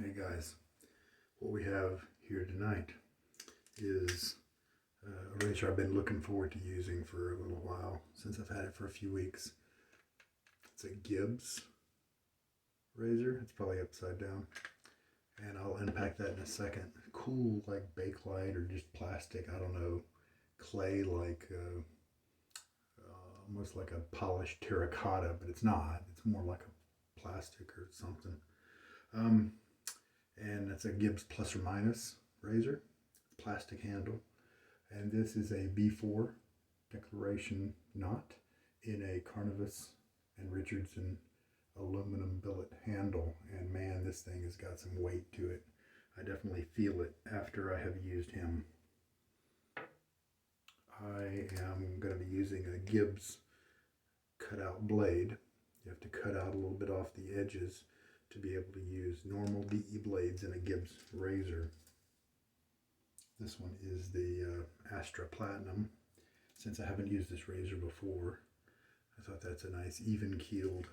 Hey guys, what we have here tonight is a razor I've been looking forward to using for a little while, since I've had it for a few weeks. It's a Gibbs razor. It's probably upside down, and I'll unpack that in a second. Cool, like bakelite or just plastic, I don't know, clay, like almost like a polished terracotta, but it's not. It's more like a plastic or something. And it's a Gibbs plus or minus razor, plastic handle, and this is a B4 declaration knot in a Carnavis and Richardson aluminum billet handle, and man, this thing has got some weight to it. I definitely feel it after I have used him. I am going to be using a Gibbs cutout blade. You have to cut out a little bit off the edges to be able to use normal DE blades in a Gibbs razor. This one is the Astra Platinum. Since I haven't used this razor before, I thought that's a nice even keeled,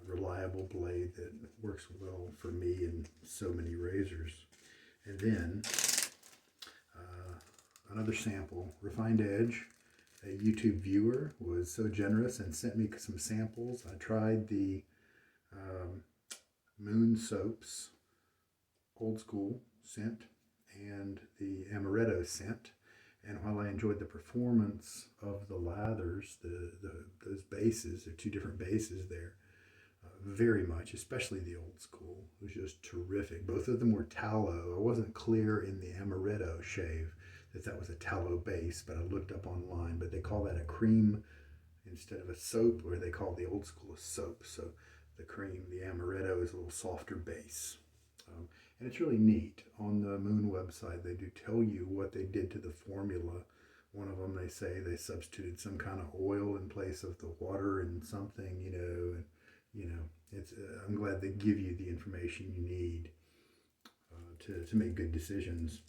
reliable blade that works well for me and so many razors. And then another sample, Refined Edge. A YouTube viewer was so generous and sent me some samples. I tried the Moon Soaps old school scent and the amaretto scent, and while I enjoyed the performance of the lathers, those bases, there are two different bases there, very much, especially the old school, it was just terrific. Both of them were tallow. I wasn't clear in the amaretto shave that was a tallow base, but I looked up online, but they call that a cream instead of a soap, or they call the old school a soap. So the cream, the amaretto, is a little softer base. And it's really neat. On the Moon website, they do tell you what they did to the formula. One of them, they say they substituted some kind of oil in place of the water and something, it's. I'm glad they give you the information you need to make good decisions.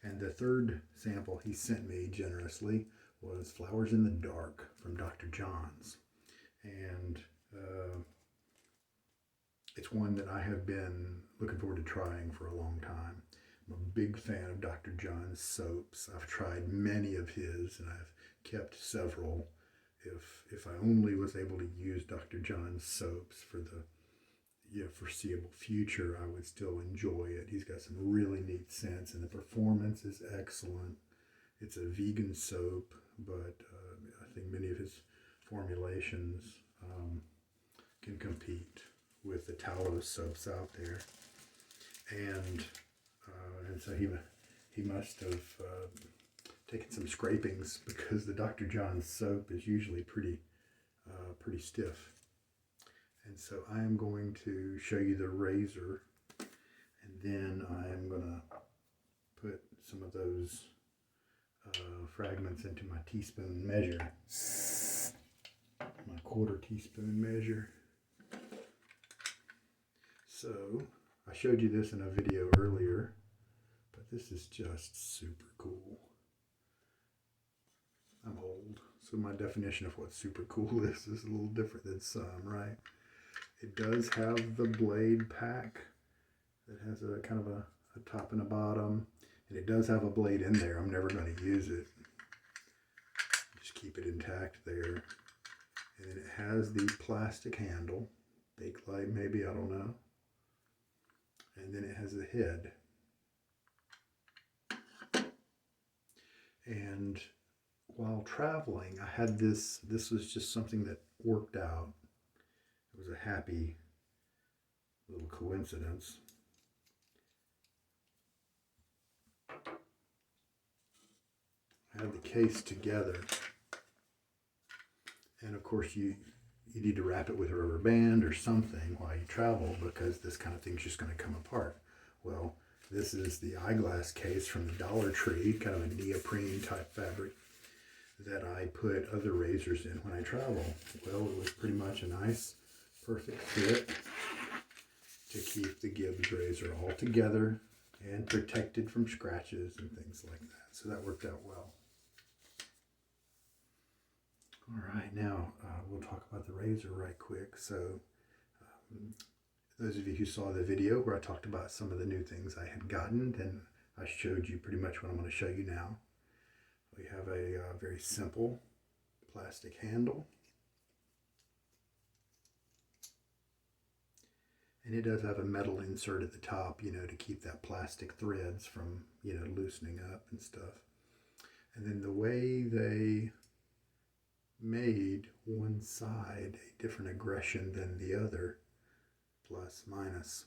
And the third sample he sent me generously was Flowers in the Dark from Dr. Jons. And it's one that I have been looking forward to trying for a long time. I'm a big fan of Dr. Jons soaps. I've tried many of his, and I've kept several. If I only was able to use Dr. Jons soaps for the foreseeable future, I would still enjoy it. He's got some really neat scents, and the performance is excellent. It's a vegan soap, but I think many of his formulations can compete with the tallow soaps out there. And so he must have taken some scrapings, because the Dr. Jons soap is usually pretty stiff. And so I am going to show you the razor, and then I am going to put some of those fragments into my teaspoon measure, my 1/4 teaspoon measure. So I showed you this in a video earlier, but this is just super cool. I'm old, so my definition of what super cool is a little different than some, right? It does have the blade pack that has a kind of a top and a bottom, and it does have a blade in there. I'm never going to use it. Just keep it intact there. And then it has the plastic handle, bakelite maybe, I don't know. And then it has the head. And while traveling, I had this was just something that worked out. It was a happy little coincidence. I had the case together, and of course you need to wrap it with a rubber band or something while you travel, because this kind of thing's just going to come apart. Well, this is the eyeglass case from the Dollar Tree, kind of a neoprene type fabric that I put other razors in when I travel. Well, it was pretty much a nice, perfect fit to keep the Gibbs razor all together and protected from scratches and things like that. So that worked out well. All right, now we'll talk about the razor right quick. So Those of you who saw the video where I talked about some of the new things I had gotten, then I showed you pretty much what I'm going to show you now. We have a very simple plastic handle. And it does have a metal insert at the top, you know, to keep that plastic threads from, you know, loosening up and stuff. And then the way they made one side a different aggression than the other, plus minus,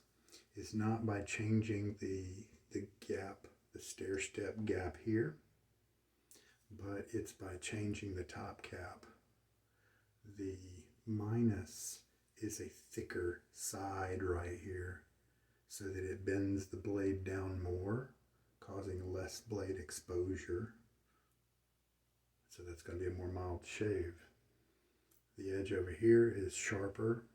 is not by changing the gap, the stair step gap here, but it's by changing the top cap. The minus is a thicker side right here so that it bends the blade down more, causing less blade exposure. So that's going to be a more mild shave. The edge over here is sharper.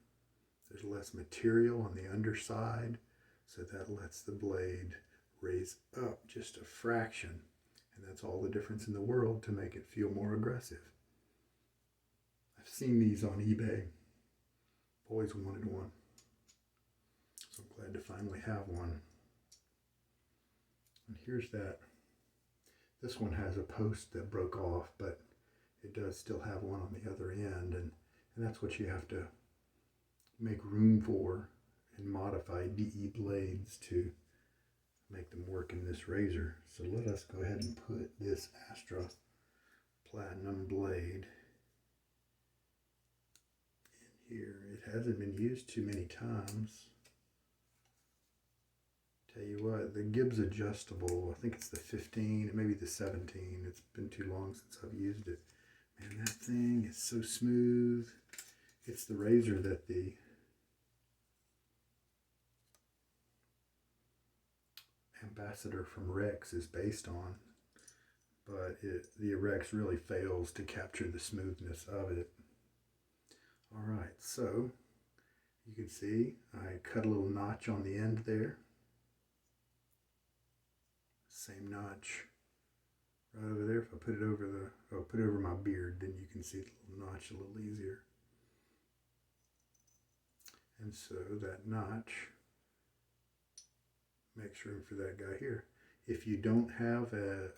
There's less material on the underside, so that lets the blade raise up just a fraction. And that's all the difference in the world to make it feel more aggressive. I've seen these on eBay. Always wanted one. So I'm glad to finally have one. And here's that. This one has a post that broke off, but it does still have one on the other end, and that's what you have to make room for and modify DE blades to make them work in this razor. So let us go ahead and put this Astra Platinum blade in here. It hasn't been used too many times. Tell you what, the Gibbs adjustable, I think it's the 15, it may be the 17. It's been too long since I've used it. Man, that thing is so smooth. It's the razor that the Ambassador from Rex is based on, but the Rex really fails to capture the smoothness of it. All right, so you can see I cut a little notch on the end there. Same notch right over there. If I put it over put it over my beard, then you can see the little notch a little easier. And so that notch makes room for that guy here. If you don't have a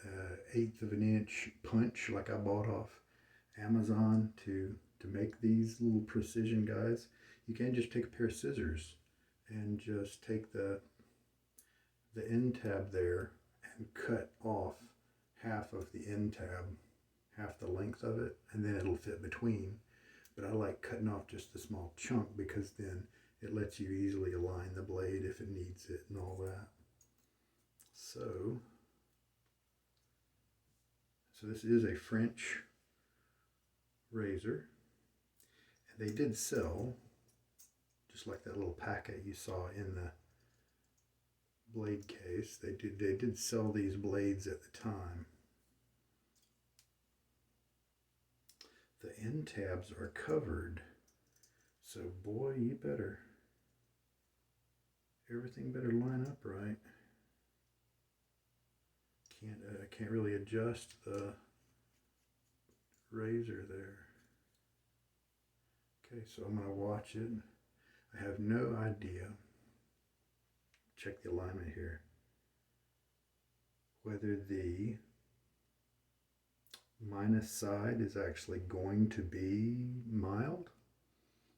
1/8 of an inch punch like I bought off Amazon to make these little precision guys, you can just take a pair of scissors and just take the end tab there and cut off half of the end tab, half the length of it, and then it'll fit between. But I like cutting off just a small chunk because then it lets you easily align the blade if it needs it and all that. So this is a French razor, and they did sell, just like that little packet you saw in the blade case, they did sell these blades at the time. The end tabs are covered, so boy, you better, everything better line up right. Can't really adjust the razor there. Okay, so I'm going to watch it. I have no idea, check the alignment here, whether the minus side is actually going to be mild,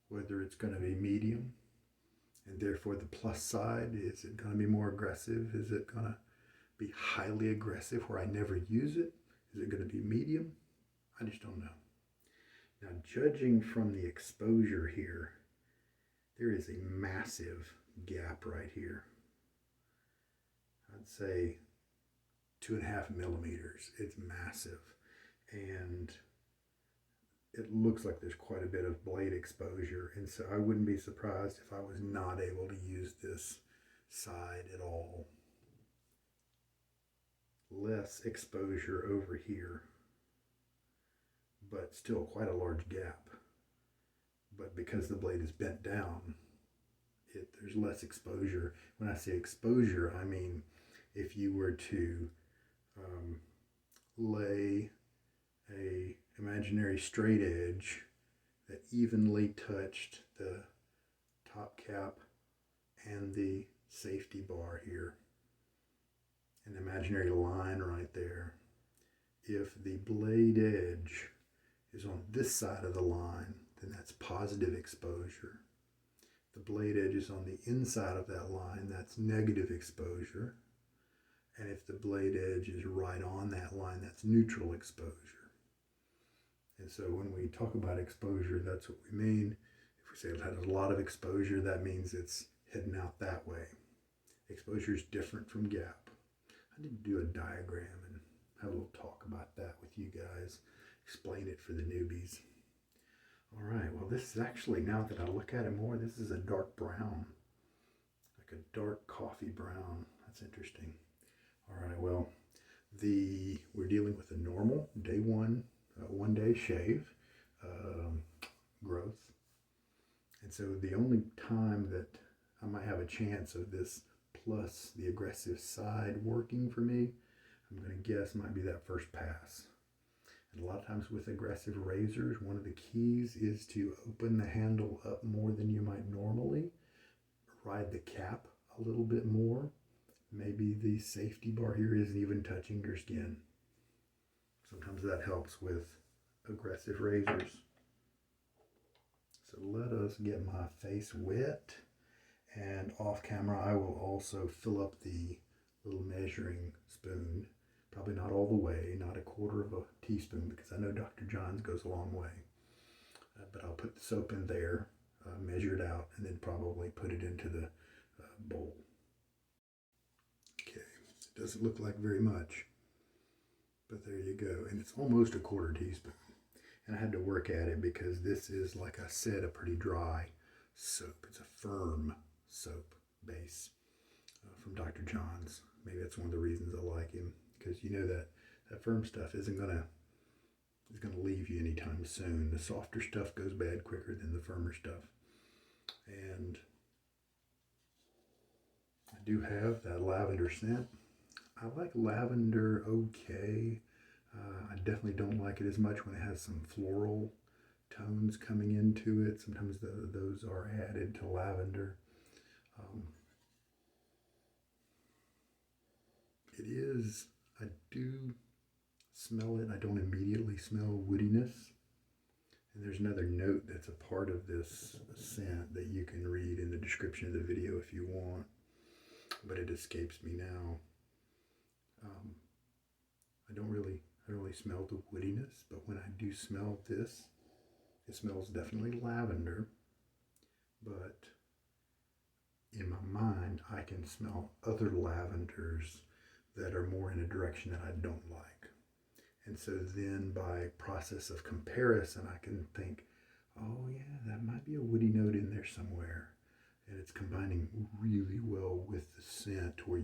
whether it's going to be medium, and therefore the plus side, is it going to be more aggressive? Is it going to be highly aggressive where I never use it? Is it going to be medium? I just don't know. Now, judging from the exposure here, there is a massive gap right here. I'd say 2.5 millimeters. It's massive. And it looks like there's quite a bit of blade exposure. And so I wouldn't be surprised if I was not able to use this side at all. Less exposure over here, but still quite a large gap. But because the blade is bent down, there's less exposure. When I say exposure, I mean if you were to lay a imaginary straight edge that evenly touched the top cap and the safety bar here. An imaginary line right there. If the blade edge is on this side of the line, then that's positive exposure. The blade edge is on the inside of that line, that's negative exposure. And if the blade edge is right on that line, that's neutral exposure. And so when we talk about exposure, that's what we mean. If we say it has a lot of exposure, that means it's heading out that way. Exposure is different from gap. I need to do a diagram and have a little talk about that with you guys. Explain it for the newbies. All right, well, this is actually, now that I look at it more, this is a dark brown. Like a dark coffee brown. That's interesting. All right, well, we're dealing with a normal day one, 1 day shave growth. And so the only time that I might have a chance of this plus the aggressive side working for me, I'm going to guess might be that first pass. And a lot of times with aggressive razors, one of the keys is to open the handle up more than you might normally, ride the cap a little bit more. Maybe the safety bar here isn't even touching your skin. Sometimes that helps with aggressive razors. So let us get my face wet, and off camera I will also fill up the little measuring spoon. Probably not all the way, not 1/4 of a teaspoon, because I know Dr. Jons goes a long way. But I'll put the soap in there, measure it out, and then probably put it into the bowl. Okay, it doesn't look like very much, but there you go. And it's almost 1/4 teaspoon. And I had to work at it because this is, like I said, a pretty dry soap. It's a firm soap base from Dr. Jons. Maybe that's one of the reasons I like him, because you know that firm stuff isn't gonna leave you anytime soon. The softer stuff goes bad quicker than the firmer stuff. And I do have that lavender scent. I like lavender okay. I definitely don't like it as much when it has some floral tones coming into it. Sometimes those are added to lavender. It is, I do smell it. I don't immediately smell woodiness. And there's another note that's a part of this scent that you can read in the description of the video if you want, but it escapes me now. I don't really smell the woodiness, but when I do smell this, it smells definitely lavender, but in my mind, I can smell other lavenders that are more in a direction that I don't like. And so then by process of comparison, I can think, oh yeah, that might be a woody note in there somewhere. And it's combining really well with the scent where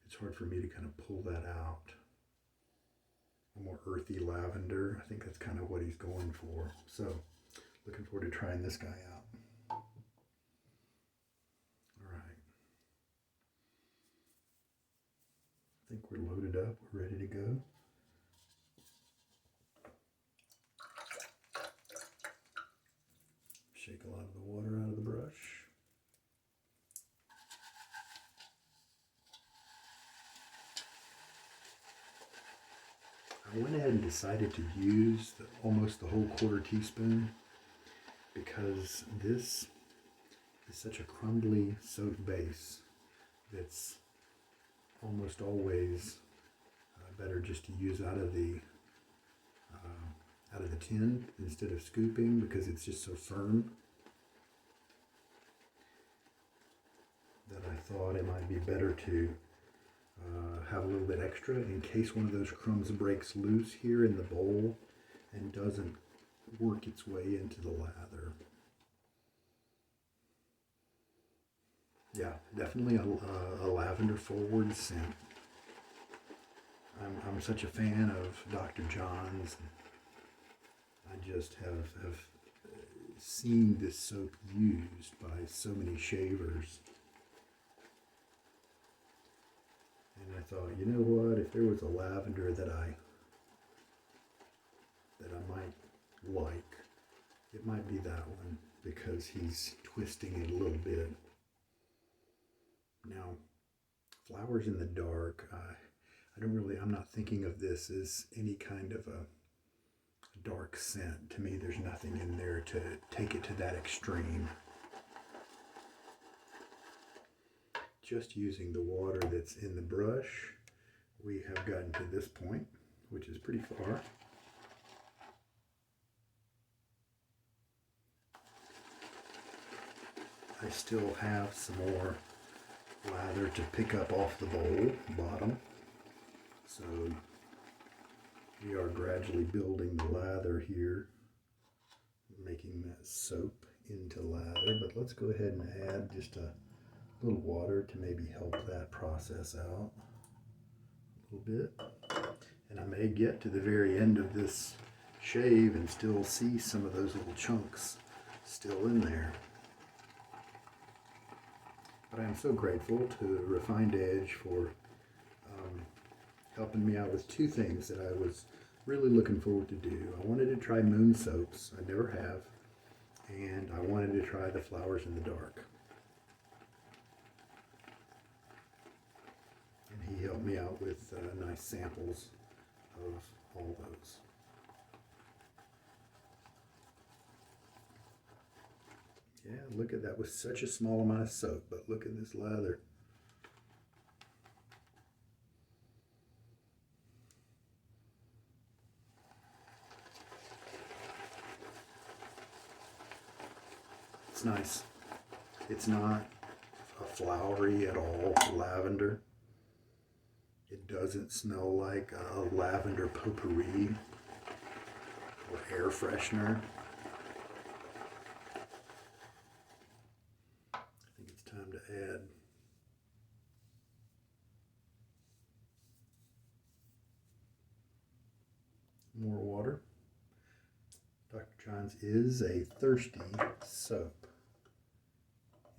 it's hard for me to kind of pull that out. A more earthy lavender. I think that's kind of what he's going for. So looking forward to trying this guy out. All right. I think we're loaded up. We're ready to go. Shake a lot of the water out of the brush. I went ahead and decided to use almost the whole 1/4 teaspoon because this is such a crumbly soap base that's almost always better just to use out of the tin instead of scooping, because it's just so firm that I thought it might be better to have a little bit extra in case one of those crumbs breaks loose here in the bowl and doesn't work its way into the lather. Yeah, definitely a lavender forward scent. I'm such a fan of Dr. Jons. I just have seen this soap used by so many shavers. And I thought, you know what, if there was a lavender that I might like, it might be that one, because he's twisting it a little bit. Flowers in the dark. I'm not thinking of this as any kind of a dark scent. To me, there's nothing in there to take it to that extreme. Just using the water that's in the brush, we have gotten to this point, which is pretty far. I still have some more lather to pick up off the bowl bottom. So we are gradually building the lather here, making that soap into lather. But let's go ahead and add just a little water to maybe help that process out a little bit. And I may get to the very end of this shave and still see some of those little chunks still in there. But I am so grateful to Refined Edge for helping me out with two things that I was really looking forward to do. I wanted to try moon soaps. I never have. And I wanted to try the flowers in the dark. And he helped me out with nice samples of all those. Yeah, look at that. Was such a small amount of soap, but look at this lather. It's nice. It's not a flowery at all lavender. It doesn't smell like a lavender potpourri or air freshener. I think it's time to add more water. Dr. Jons is a thirsty soap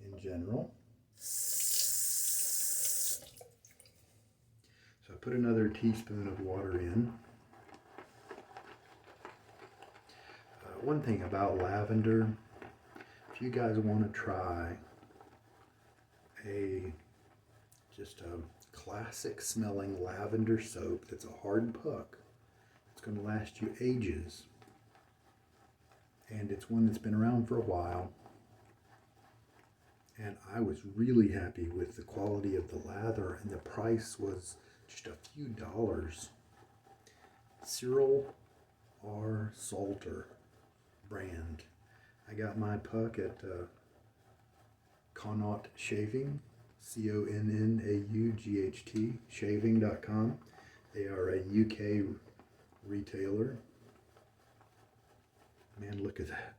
in general. So I put another teaspoon of water in. One thing about lavender, if you guys want to try just a classic smelling lavender soap that's a hard puck, it's going to last you ages. And it's one that's been around for a while. And I was really happy with the quality of the lather, and the price was just a few dollars. Cyril R. Salter brand. I got my puck at Connaught Shaving, CONNAUGHT, shaving.com. They are a UK retailer. Man, look at that.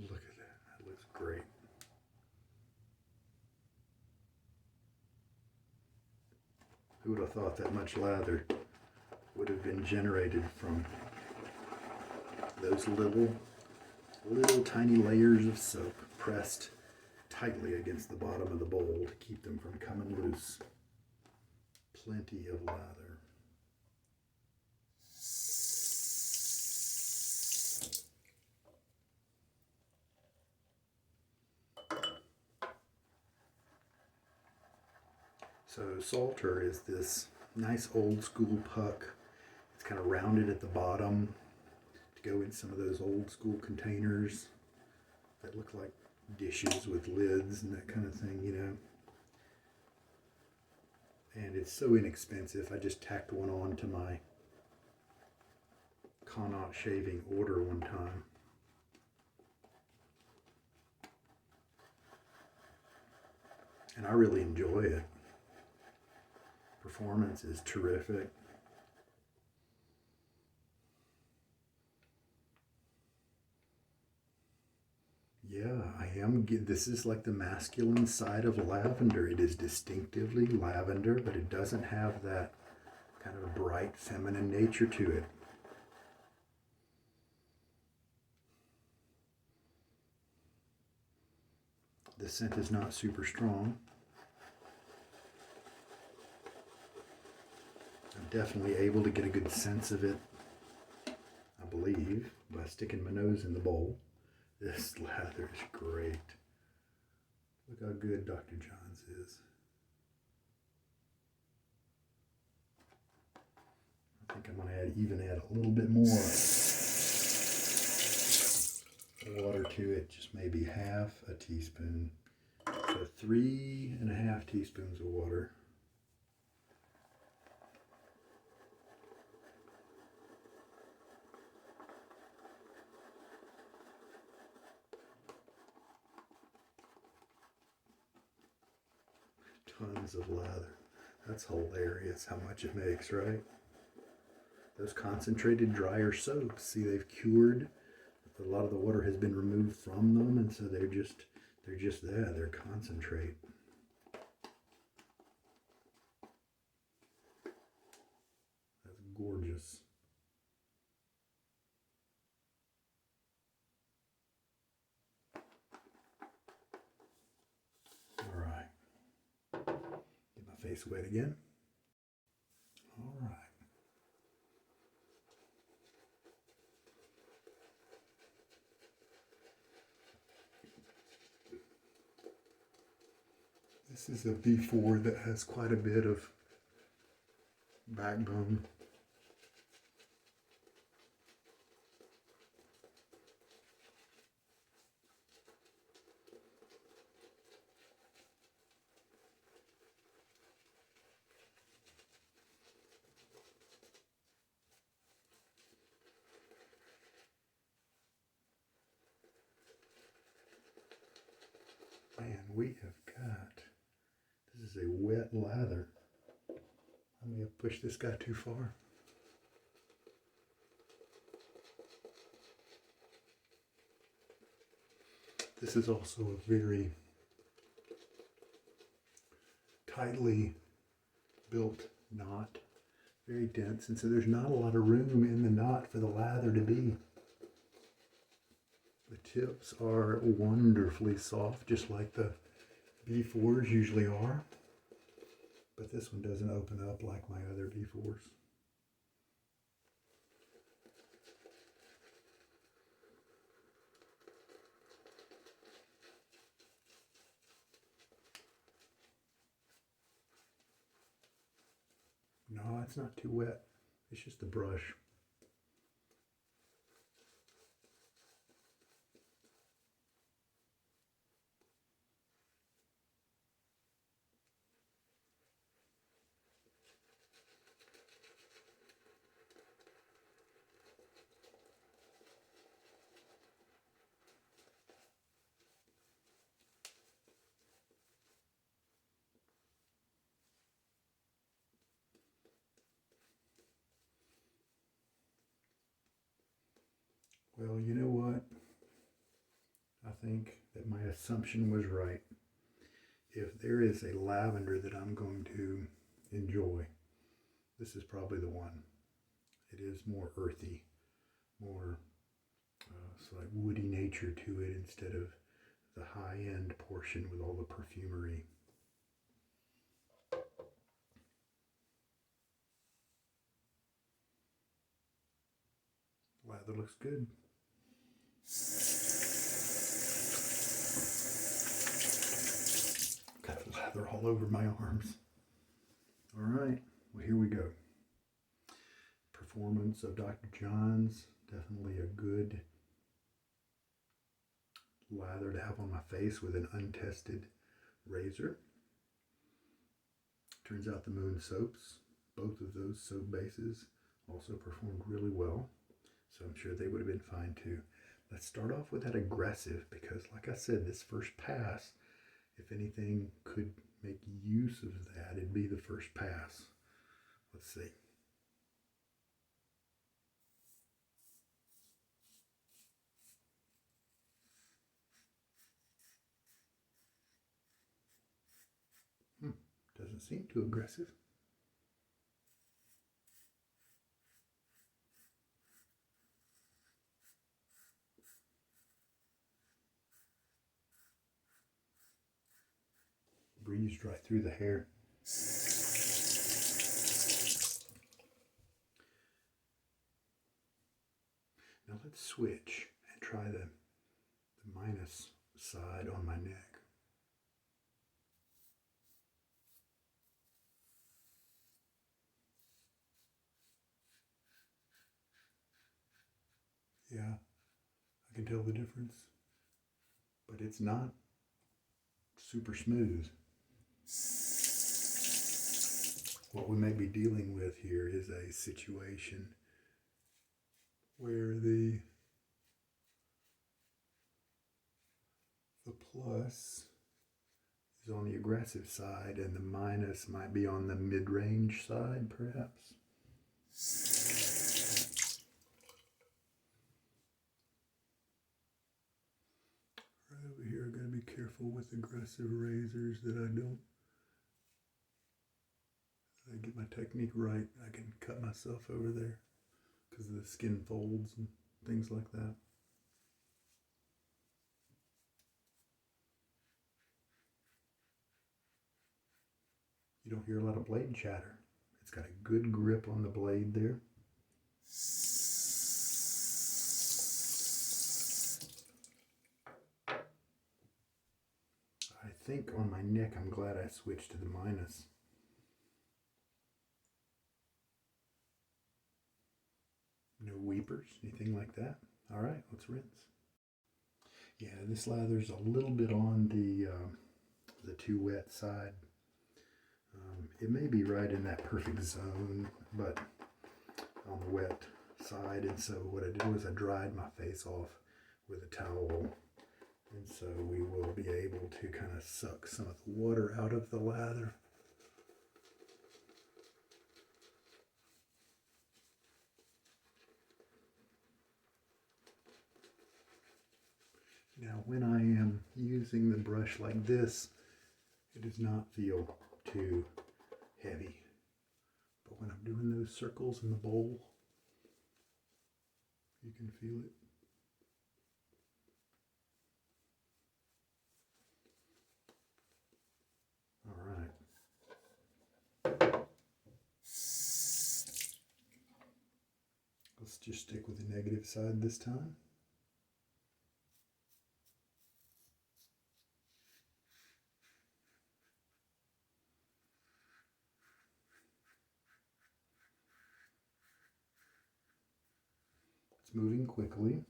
Look at that. That looks great. Who would have thought that much lather would have been generated from those little tiny layers of soap pressed tightly against the bottom of the bowl to keep them from coming loose. Plenty of lather. So Salter is this nice old school puck. It's kind of rounded at the bottom to go in some of those old school containers that look like dishes with lids and that kind of thing, you know. And it's so inexpensive. I just tacked one on to my Connaught Shaving order one time. And I really enjoy it. Performance is terrific. Yeah, this is like the masculine side of lavender. It is distinctively lavender, but it doesn't have that kind of bright feminine nature to it. The scent is not super strong. I'm definitely able to get a good sense of it, I believe, by sticking my nose in the bowl. This lather is great. Look how good Dr. Jons is. I think I'm going to even add a little bit more water to it, just maybe half a teaspoon. So 3.5 teaspoons of water. Tons of lather. That's hilarious how much it makes, right? Those concentrated dryer soaps, see, they've cured. A lot of the water has been removed from them, and so they're just there. They're concentrate. That's gorgeous. All right. Get my face wet again. All right. This is a B4 that has quite a bit of backbone. Man, we have got, this is a wet lather. I may have pushed this guy too far. This is also a very tightly built knot, very dense, and so there's not a lot of room in the knot for the lather to be. The tips are wonderfully soft, just like the B4s usually are, but this one doesn't open up like my other B4s. No, it's not too wet. It's just the brush. Well, you know what? I think that my assumption was right. If there is a lavender that I'm going to enjoy, this is probably the one. It is more earthy, more sort of woody nature to it instead of the high-end portion with all the perfumery. Lather looks good. Got lather all over my arms. All right, well, here we go. Performance of Dr. Jons, definitely a good lather to have on my face with an untested razor. Turns out the Moon soaps, both of those soap bases, also performed really well, so I'm sure they would have been fine too. Let's start off with that aggressive, because like I said, this first pass, if anything could make use of that, it'd be the first pass. Let's see. Doesn't seem too aggressive. Breezed right through the hair. Now let's switch and try the minus side on my neck. tell the difference, but it's not super smooth. What we may be dealing with here is a situation where the plus is on the aggressive side and the minus might be on the mid-range side, perhaps. Right over here, I've got to be careful with aggressive razors that I get my technique right. I can cut myself over there because of the skin folds and things like that. You don't hear a lot of blade chatter. It's got a good grip on the blade there. I think on my neck, I'm glad I switched to the minus. No weepers, anything like that. All right, let's rinse. Yeah, this lather's a little bit on the too wet side. It may be right in that perfect zone, but on the wet side. And so what I did was I dried my face off with a towel. And so we will be able to kind of suck some of the water out of the lather. Now, when I am using the brush like this, it does not feel too heavy. But when I'm doing those circles in the bowl, you can feel it. All right. Let's just stick with the negative side this time. Moving quickly.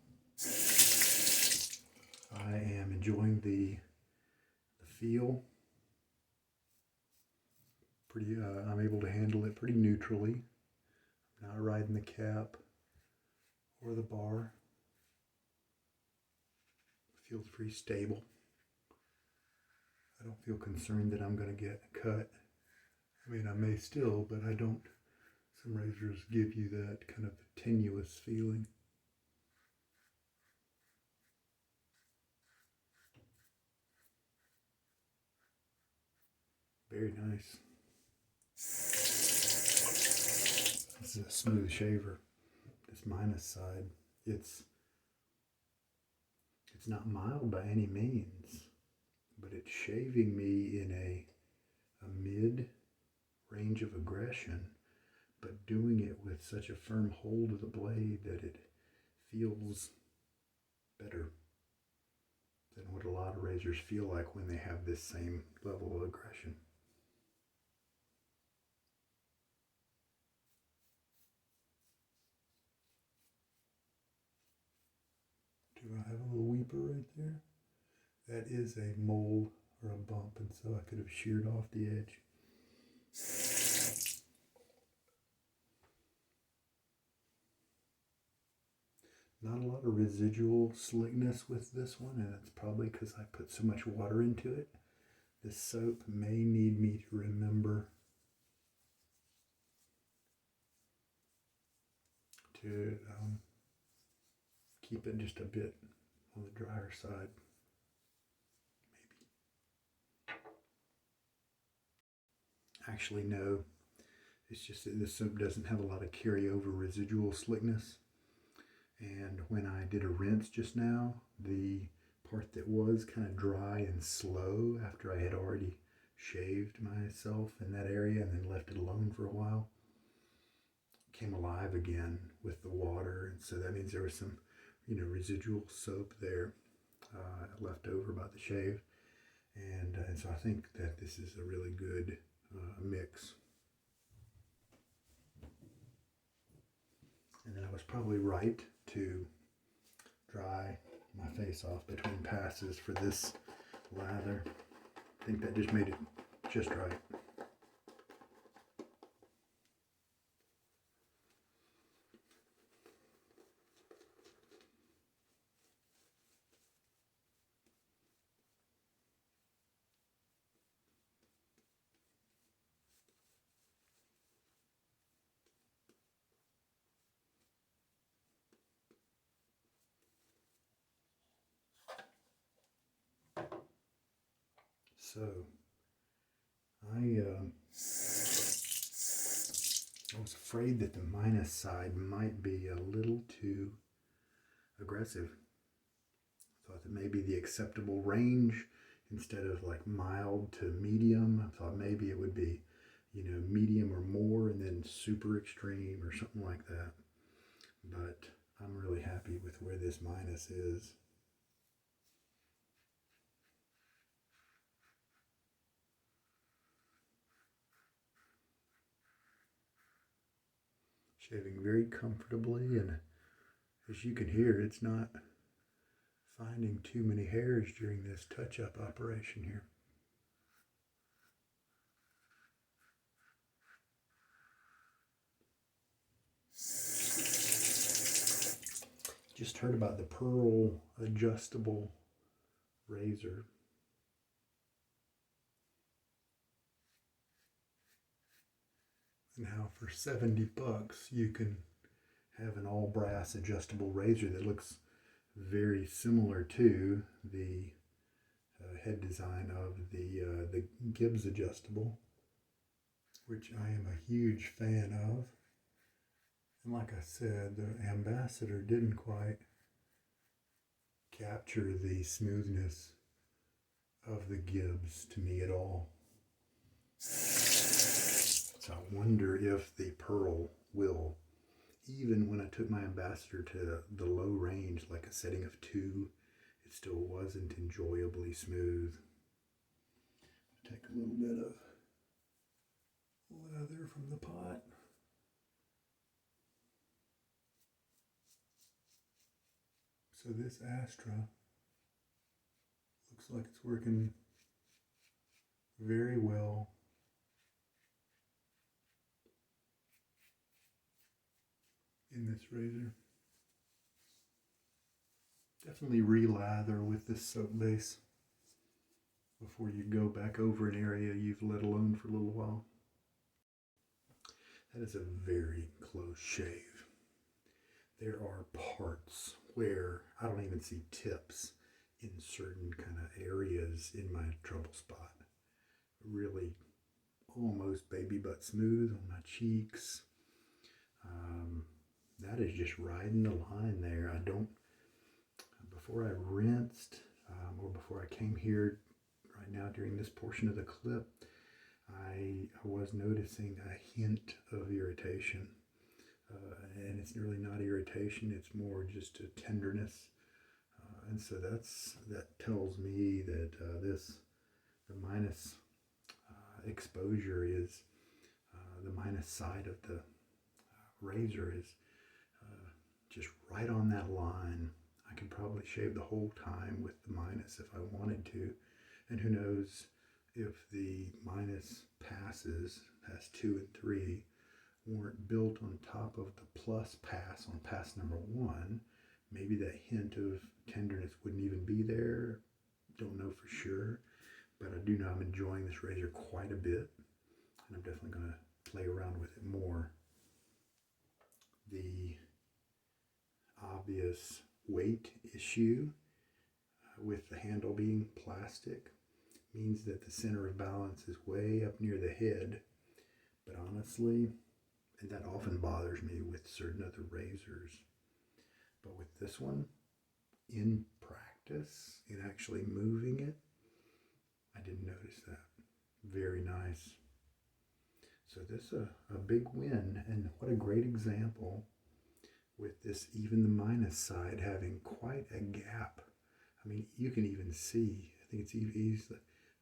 I am enjoying the feel. I'm able to handle it pretty neutrally. I'm not riding the cap or the bar. It feels pretty stable. I don't feel concerned that I'm going to get a cut. I mean, I may still, but I don't. Some razors give you that kind of tenuous feeling. Very nice. This is a smooth shaver. This minus side, it's not mild by any means, but it's shaving me in a mid range of aggression, but doing it with such a firm hold of the blade that it feels better than what a lot of razors feel like when they have this same level of aggression. Do I have a little weeper right there? That is a mole or a bump, and so I could have sheared off the edge. Not a lot of residual slickness with this one, and it's probably because I put so much water into it. This soap may need me to remember to keep it just a bit on the drier side. Maybe. Actually, no. It's just that this soap doesn't have a lot of carryover residual slickness. And when I did a rinse just now, the part that was kind of dry and slow after I had already shaved myself in that area and then left it alone for a while, came alive again with the water. And so that means there was some, residual soap there left over by the shave. And so I think that this is a really good mix. And then I was probably right to dry my face off between passes for this lather. I think that just made it just right. So I was afraid that the minus side might be a little too aggressive. I thought that maybe the acceptable range, instead of like mild to medium, I thought maybe it would be, medium or more and then super extreme or something like that. But I'm really happy with where this minus is. Shaving very comfortably, and as you can hear, it's not finding too many hairs during this touch-up operation here. Just heard about the Pearl adjustable razor. And how for $70 you can have an all brass adjustable razor that looks very similar to the head design of the Gibbs adjustable, which I am a huge fan of. And like I said, the Ambassador didn't quite capture the smoothness of the Gibbs to me at all. So I wonder if the Pearl will. Even when I took my Ambassador to the low range, like a setting of 2, it still wasn't enjoyably smooth. Take a little bit of leather from the pot. So this Astra looks like it's working very well. In this razor. Definitely re-lather with this soap base before you go back over an area you've let alone for a little while. That is a very close shave. There are parts where I don't even see tips in certain kind of areas in my trouble spot. Really almost baby butt smooth on my cheeks. That is just riding the line there. Before I rinsed, or before I came here right now during this portion of the clip, I was noticing a hint of irritation. And it's really not irritation, it's more just a tenderness. And so that tells me that the minus exposure is, the minus side of the razor is just right on that line. I could probably shave the whole time with the minus if I wanted to. And who knows if the minus passes, pass 2 and 3, weren't built on top of the plus pass on pass number 1. Maybe that hint of tenderness wouldn't even be there. Don't know for sure. But I do know I'm enjoying this razor quite a bit. And I'm definitely going to play around with it more. The obvious weight issue with the handle being plastic means that the center of balance is way up near the head. But honestly, and that often bothers me with certain other razors. But with this one, in practice, in actually moving it, I didn't notice that. Very nice. So this is a big win, and what a great example with this, even the minus side having quite a gap. I mean, you can even see, I think it's easy. I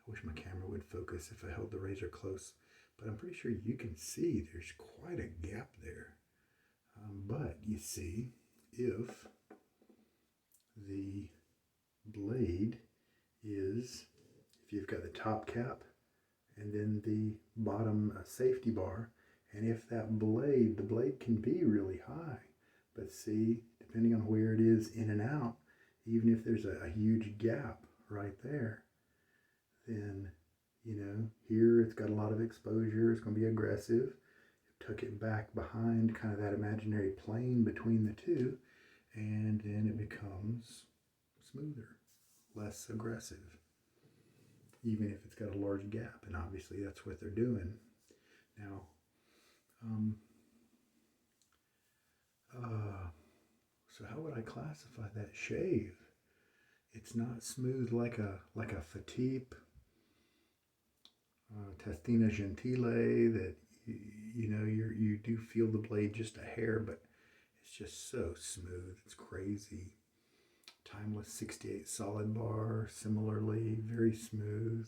wish my camera would focus if I held the razor close, but I'm pretty sure you can see there's quite a gap there. But you see, if the blade is, if you've got the top cap and then the bottom safety bar, and if that blade, the blade can be really high, but see, depending on where it is in and out, even if there's a huge gap right there, then, you know, here it's got a lot of exposure, it's going to be aggressive. Tuck it back behind kind of that imaginary plane between the two, and then it becomes smoother, less aggressive, even if it's got a large gap, and obviously that's what they're doing. Now, so how would I classify that shave? It's not smooth like a Fatip, Testina Gentile, that you know, you do feel the blade just a hair, but it's just so smooth. It's crazy. Timeless 68 solid bar, similarly very smooth.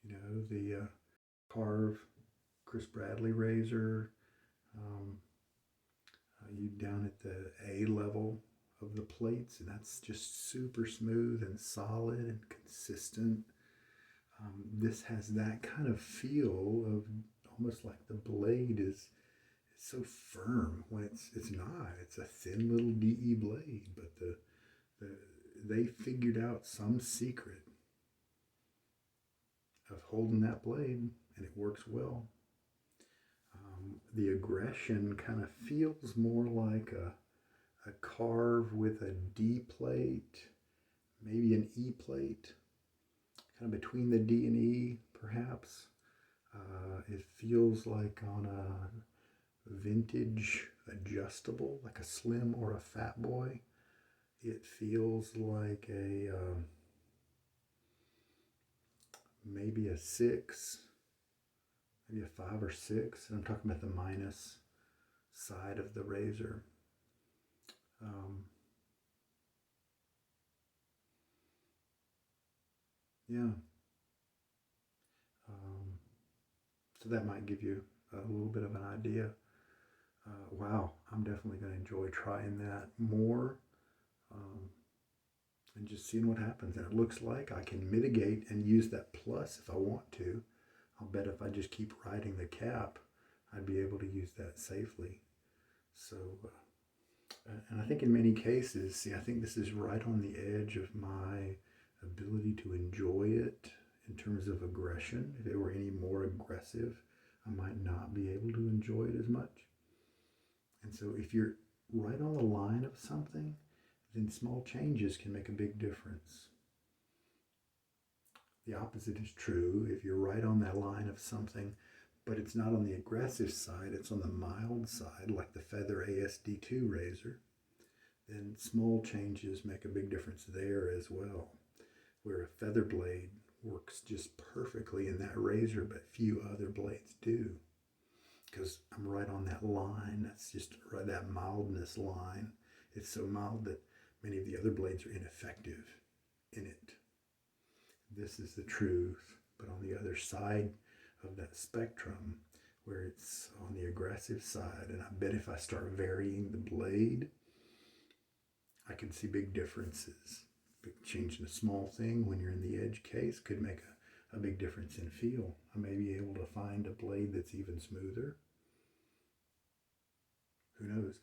You know, the Carve Chris Bradley razor, you down at the A level of the plates, and that's just super smooth and solid and consistent. This has that kind of feel of almost like the blade is so firm when it's not. It's a thin little DE blade, but they figured out some secret of holding that blade, and it works well. The aggression kind of feels more like a carve with a D plate, maybe an E plate, kind of between the D and E, perhaps. It feels like on a vintage adjustable, like a Slim or a Fat Boy. It feels like a maybe a 6, maybe a 5 or 6. And I'm talking about the minus side of the razor. Yeah. So that might give you a little bit of an idea. Wow, I'm definitely going to enjoy trying that more, and just seeing what happens. And it looks like I can mitigate and use that plus if I want to. I'll bet if I just keep riding the cap, I'd be able to use that safely. So, and I think in many cases, see, I think this is right on the edge of my ability to enjoy it in terms of aggression. If it were any more aggressive, I might not be able to enjoy it as much. And so if you're right on the line of something, then small changes can make a big difference. The opposite is true. If you're right on that line of something, but it's not on the aggressive side, it's on the mild side, like the Feather ASD2 razor, then small changes make a big difference there as well. Where a feather blade works just perfectly in that razor, but few other blades do. Because I'm right on that line. That's just right, that mildness line. It's so mild that many of the other blades are ineffective in it. This is the truth. But on the other side of that spectrum, where it's on the aggressive side, and I bet if I start varying the blade, I can see big differences. Changing a small thing when you're in the edge case could make a big difference in feel. I may be able to find a blade that's even smoother. Who knows?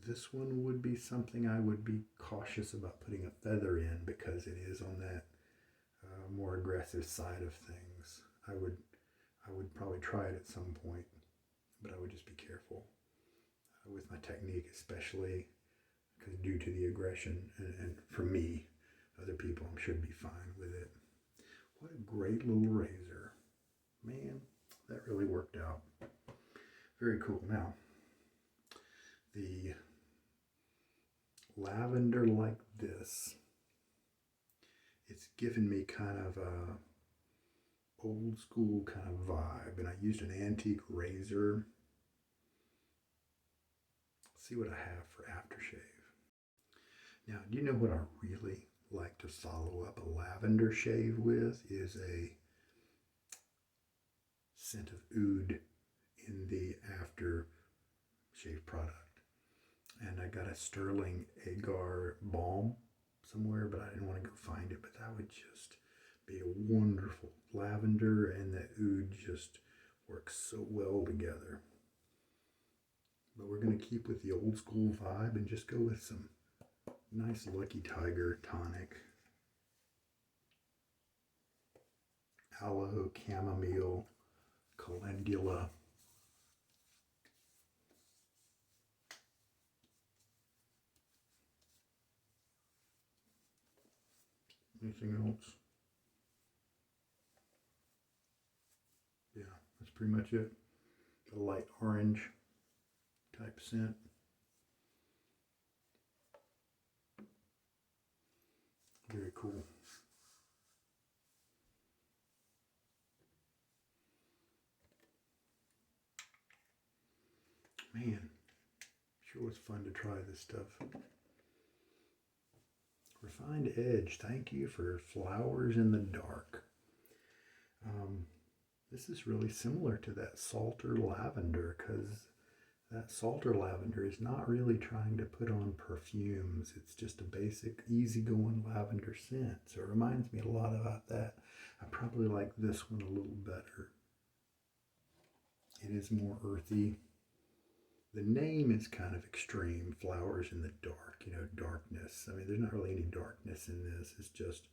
This one would be something I would be cautious about putting a feather in, because it is on that more aggressive side of things. I would probably try it at some point, but I would just be careful with my technique, especially because due to the aggression, and for me, other people should be fine with it. What a great little razor. Man, that really worked out. Very cool. Now, the lavender like this, it's given me kind of a old school kind of vibe, and I used an antique razor. Let's see what I have for aftershave. Now, do you know what I really like to follow up a lavender shave with? Is a scent of oud in the after shave product. And I got a Sterling Agar balm somewhere, but I didn't want to go find it. But that would just be a wonderful lavender, and the oud just works so well together. But we're going to keep with the old school vibe and just go with some nice Lucky Tiger tonic. Aloe, chamomile, calendula. Anything else? Yeah, that's pretty much it. A light orange type scent. Very cool. Man, sure was fun to try this stuff. Refined Edge, thank you for Flowers in the Dark. This is really similar to that Salter Lavender, because that Salter Lavender is not really trying to put on perfumes. It's just a basic, easygoing lavender scent. So it reminds me a lot about that. I probably like this one a little better. It is more earthy. The name is kind of extreme, Flowers in the Dark, darkness. I mean, there's not really any darkness in this. It's just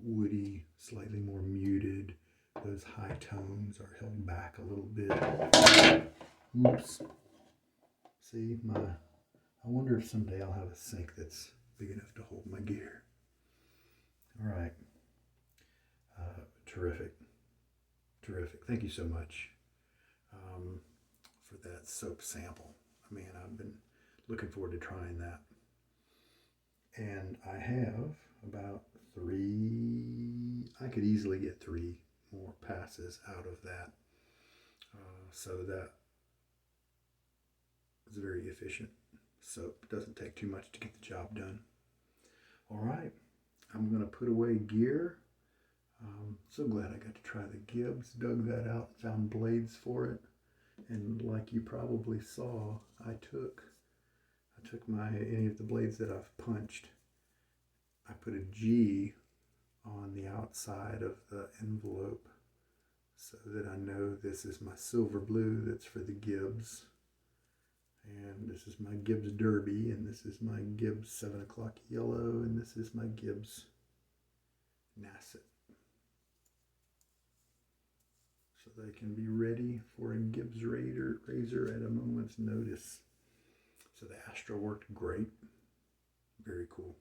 woody, slightly more muted. Those high tones are held back a little bit. Oops. See, I wonder if someday I'll have a sink that's big enough to hold my gear. All right. Terrific. Thank you so much for that soap sample. Man, I've been looking forward to trying that. And I have about 3, I could easily get 3 more passes out of that. So that is very efficient soap. It doesn't take too much to get the job done. All right, I'm going to put away gear. So glad I got to try the Gibbs. Dug that out, found blades for it. And like you probably saw, I took any of the blades that I've punched. I put a G on the outside of the envelope so that I know this is my silver blue that's for the Gibbs. And this is my Gibbs Derby, and this is my Gibbs 7 o'clock yellow, and this is my Gibbs Nasset. So they can be ready for a Gibbs razor at a moment's notice. So the Astra worked great. Very cool.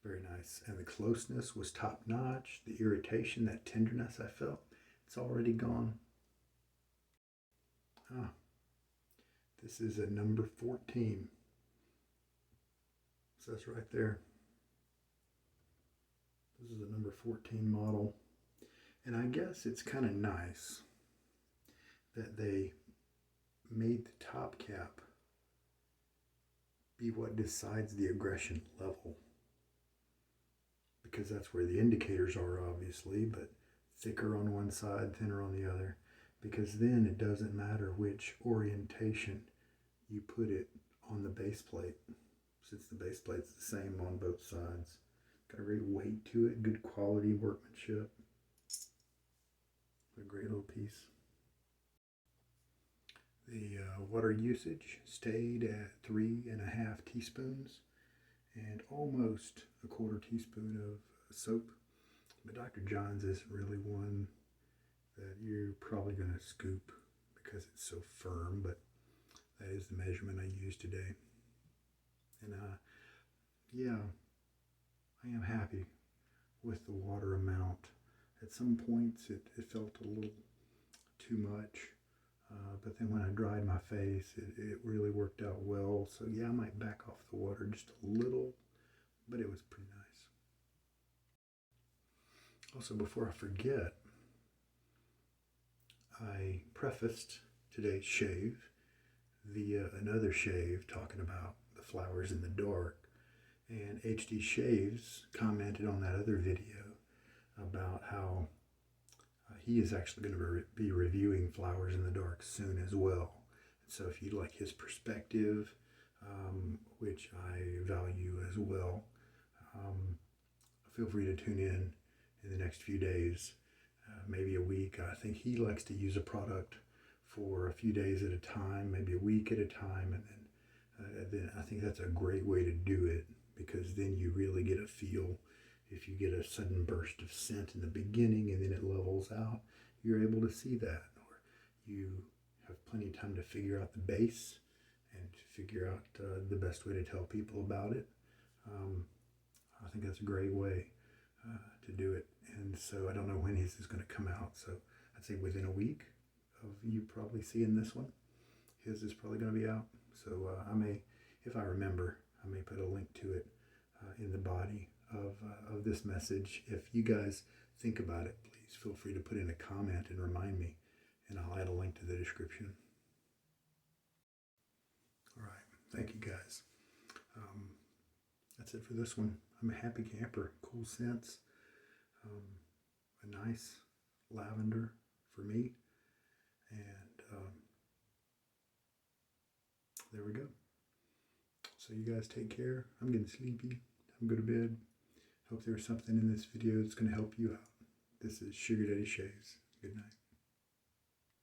Very nice. And the closeness was top notch. The irritation, that tenderness I felt, it's already gone. This is a number 14. So that's right there. This is a number 14 model. And I guess it's kind of nice that they made the top cap be what decides the aggression level. Because that's where the indicators are, obviously, but thicker on one side, thinner on the other. Because then it doesn't matter which orientation you put it on the base plate, since the base plate's the same on both sides. Got a great weight to it, good quality workmanship. A great little piece. The water usage stayed at 3.5 teaspoons and almost a 1/4 teaspoon of soap. But Dr. Jons isn't really one that you're probably going to scoop because it's so firm, but that is the measurement I used today. And yeah, I am happy with the water amount. At some points it felt a little too much, but then when I dried my face, it really worked out well. So yeah, I might back off the water just a little, but it was pretty nice. Also, before I forget, I prefaced today's shave via another shave talking about the flowers in the dark, and HD Shaves commented on that other video about how he is actually going to be reviewing Flowers in the Dark soon as well. So if you'd like his perspective which I value as well. Feel free to tune in the next few days, maybe a week. I think he likes to use a product for a few days at a time, maybe a week at a time, and then I think that's a great way to do it, because then you really get a feel. If you get a sudden burst of scent in the beginning and then it levels out, you're able to see that. Or you have plenty of time to figure out the base and to figure out the best way to tell people about it. I think that's a great way to do it. And so I don't know when his is going to come out. So I'd say within a week of you probably seeing this one, his is probably going to be out. So I may, if I remember, I may put a link to it in the body of this message. If you guys think about it, please feel free to put in a comment and remind me, and I'll add a link to the description. All right, thank you guys. That's it for this one. I'm a happy camper. Cool scents. A nice lavender for me. And there we go. So you guys take care. I'm getting sleepy. I'm going to bed. Hope there was something in this video that's going to help you out. This is Sugar Daddy Shaves. Good night.